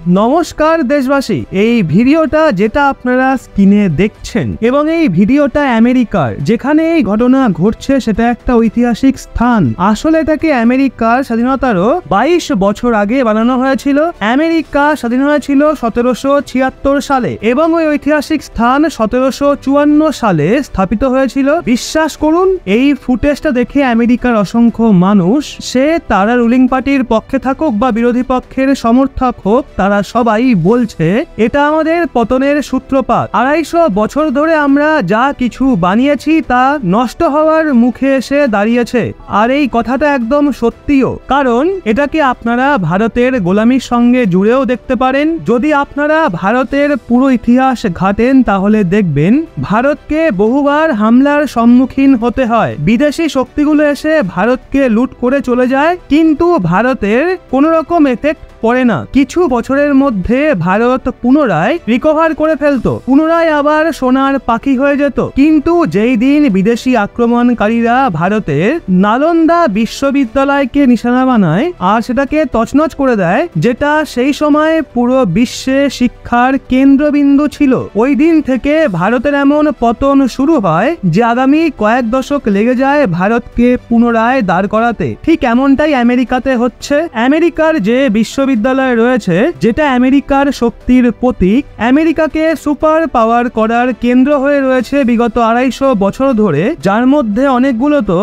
নমস্কার দেশবাসী, এই ভিডিওটা যেটা আপনারা স্ক্রিনে দেখছেন এবং এই ভিডিওটা আমেরিকার, যেখানে এই ঘটনা ঘটছে সেটা একটা ঐতিহাসিক স্থান। আসলে এটাকে আমেরিকার স্বাধীনতারও 22 বছর আগে বানানো হয়েছিল। আমেরিকা স্বাধীন হয়েছিল 1776 সালে এবং ওই ঐতিহাসিক স্থান 1754 সালে স্থাপিত হয়েছিল। বিশ্বাস করুন, এই ফুটেজটা দেখে আমেরিকার অসংখ্য মানুষ, সে তারা রুলিং পার্টির পক্ষে থাকুক বা বিরোধী পক্ষের সমর্থক হোক, তারা সবাই বলছে এটা আমাদের পতনের সূত্রপাত। 250 বছর ধরে আমরা যা কিছু বানিয়েছি তা নষ্ট হওয়ার মুখে এসে দাঁড়িয়েছে। আর এই কথাটা একদম সত্যিও, কারণ এটাকে আপনারা ভারতের গোলামির সঙ্গে জুড়েও দেখতে পারেন। যদি আপনারা ভারতের পুরো ইতিহাস ঘাটেন তাহলে দেখবেন ভারতকে বহুবার হামলার সম্মুখীন হতে হয়। বিদেশি শক্তিগুলো এসে ভারতকে লুট করে চলে যায়, কিন্তু ভারতের কোনো রকম এফেক্ট পড়ে না। কিছু বছরের মধ্যে ভারত পুনরায় রিকভার করে ফেলতো, পুনরায় আবার সোনার পাখি হয়ে যেত। কিন্তু যেই দিন বিদেশি আক্রমণকারীরা ভারতের নালন্দা বিশ্ববিদ্যালয়কে নিশানা বানায় আর সেটাকে তছনছ করে দেয়, যেটা সেই সময় পুরো বিশ্বে শিক্ষার কেন্দ্রবিন্দু ছিল, ওই দিন থেকে ভারতের এমন পতন শুরু হয় যে আগামী কয়েক দশক লেগে যায় ভারতকে পুনরায় দাঁড় করাতে। ঠিক এমনটাই আমেরিকাতে হচ্ছে। আমেরিকার যে বিশ্ববিদ্যালয় রয়েছে, যেটা আমেরিকার শক্তির প্রতীক, আমেরিকাকে সুপার পাওয়ার করার কেন্দ্র হয়ে রয়েছে বিগত 250 বছর ধরে, যার মধ্যে অনেকগুলো তো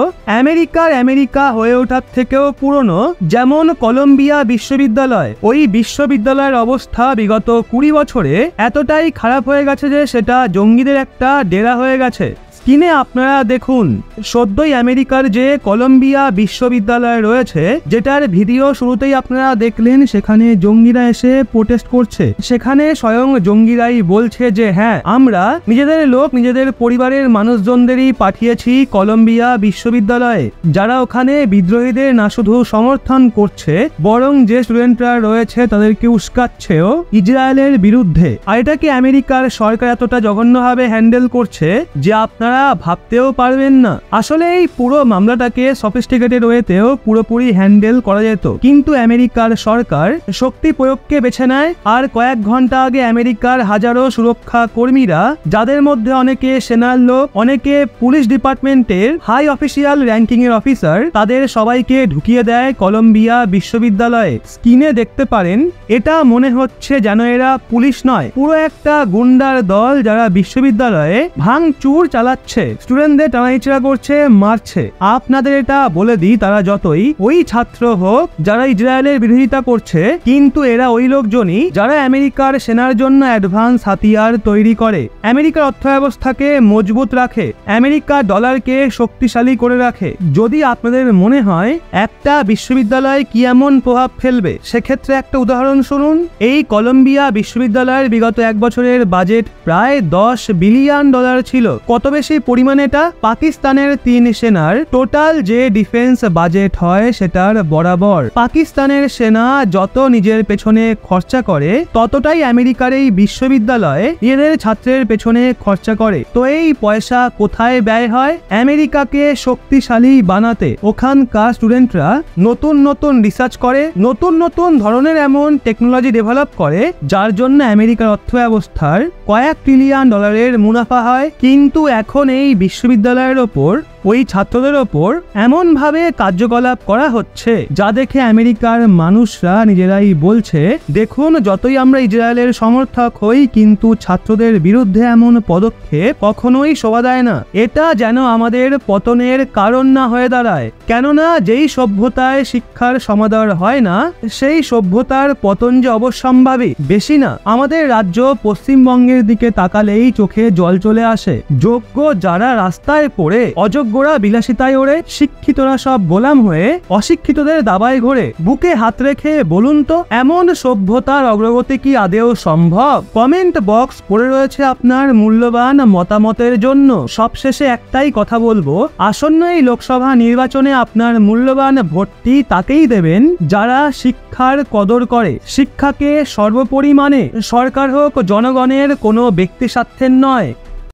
আমেরিকা হয়ে ওঠার থেকেও পুরনো। যেমন কলম্বিয়া বিশ্ববিদ্যালয়, ওই বিশ্ববিদ্যালয়ের অবস্থা বিগত 20 বছরে এতটাই খারাপ হয়ে গেছে যে সেটা জঙ্গিদের একটা ডেরা হয়ে গেছে। স্ক্রিনে আপনারা দেখুন, সদ্যই আমেরিকার যে কলম্বিয়া বিশ্ববিদ্যালয় রয়েছে, যেটার ভিডিও শুরুতেই আপনারা দেখলেন, সেখানে জঙ্গিরা এসে প্রোটেস্ট করছে। সেখানে স্বয়ং জঙ্গিরাই বলছে যে হ্যাঁ, আমরা নিজেদের লোক, নিজেদের পরিবারের মানুষজনদেরই পাঠিয়েছি কলম্বিয়া বিশ্ববিদ্যালয়ে, যারা ওখানে বিদ্রোহীদের না শুধু সমর্থন করছে, বরং যে স্টুডেন্টরা রয়েছে তাদেরকে উস্কাচ্ছেও ইসরায়েলের বিরুদ্ধে। আর এটাকে আমেরিকার সরকার এতটা জঘন্যভাবে হ্যান্ডেল করছে যে আপনারা ভাবতেও পারবেন না। আসলে এই পুরো মামলাটাকে সফিস্টিকেটেড ওয়েতেও পুরোপুরি হ্যান্ডেল করা যেত, কিন্তু আমেরিকার সরকার শক্তি প্রয়োগকে বেছে নেয়। আর কয়েক ঘন্টা আগে আমেরিকার হাজারো সুরক্ষা কর্মীরা, যাদের মধ্যে অনেকে সেনার লোক, অনেকে পুলিশ ডিপার্টমেন্টের হাই অফিসিয়াল র্যাঙ্কিং এর অফিসার, তাদের সবাইকে ঢুকিয়ে দেয় কলম্বিয়া বিশ্ববিদ্যালয়ে। স্ক্রিনে দেখতে পারেন, এটা মনে হচ্ছে যেন এরা পুলিশ নয়, পুরো একটা গুন্ডার দল, যারা বিশ্ববিদ্যালয়ে ভাঙচুর চালাচ্ছে, স্টুডেন্টদের টানাইচড়া করছে, মারছে। আপনাদের এটা বলে দিই, তারা যতই ওই ছাত্র হোক যারা ইসরায়েলের বিরোধিতা করছে, কিন্তু এরা ওই লোকজনই যারা আমেরিকার সেনার জন্য অ্যাডভান্স হাতিয়ার তৈরি করে, আমেরিকার অর্থব্যবস্থাকে মজবুত রাখে, আমেরিকা ডলারকে শক্তিশালী করে রাখে। যদি আপনাদের মনে হয় একটা বিশ্ববিদ্যালয় কি এমন প্রভাব ফেলবে, সেক্ষেত্রে একটা উদাহরণ শুনুন। এই কলম্বিয়া বিশ্ববিদ্যালয়ের বিগত 1 বছরের বাজেট প্রায় $10 বিলিয়ন ছিল। কত বেশি পরিমাণে? এটা পাকিস্তানের 3 সেনার টোটাল যে ডিফেন্স বাজেট হয় সেটার বরাবর। পাকিস্তানের সেনা যত নিজের পেছনে খরচা করে, ততটাই আমেরিকার এই বিশ্ববিদ্যালয়ে এদের ছাত্রের পেছনে খরচা করে। তো এই পয়সা কোথায় ব্যয় হয়? আমেরিকাকে শক্তিশালী বানাতে। ওখানকার স্টুডেন্টরা নতুন নতুন রিসার্চ করে, নতুন নতুন ধরনের এমন টেকনোলজি ডেভেলপ করে, যার জন্য আমেরিকার অর্থব্যবস্থার কয়েক ট্রিলিয়ন ডলারের মুনাফা হয়। কিন্তু এখন এই বিশ্ববিদ্যালয়ের ওপর, ওই ছাত্রদের ওপর এমন ভাবে কার্যকলাপ করা হচ্ছে, যা দেখে আমেরিকার মানুষরা নিজেরাই বলছে, দেখুন, যতই আমরা ইসরায়েলের সমর্থক হই, কিন্তু ছাত্রদের বিরুদ্ধে এমন পদক্ষেপ কখনোই শোভা দেয় না। এটা যেন আমাদের পতনের কারণ না হয়ে দাঁড়ায়। কেননা যেই সভ্যতায় শিক্ষার সমাদর হয় না, সেই সভ্যতার পতন যে অবশ্যম্ভাবী, বেশি না। আমাদের রাজ্য পশ্চিমবঙ্গের দিকে তাকালেই চোখে জল চলে আসে। যোগ্য যারা রাস্তায় পড়ে, অযোগ্যরা বিলাসিতায় ওড়ে, শিক্ষিতরা সব গোলাম হয়ে অশিক্ষিতদের দাবায় ঘোরে। বুকে হাত রেখে বলুন তো, এমন সভ্যতার অগ্রগতি কি আদেও সম্ভব? কমেন্ট বক্স পড়ে রয়েছে আপনার মূল্যবান মতামতের জন্য। সবশেষে একটাই কথা বলবো, আসন্ন এই লোকসভা নির্বাচনে আপনার মূল্যবান ভোটটি তাকেই দেবেন যারা শিক্ষার কদর করে, শিক্ষাকে সর্বোপরি মানে। সরকার হোক জনগণের, কোনো ব্যক্তি স্বার্থের নয়।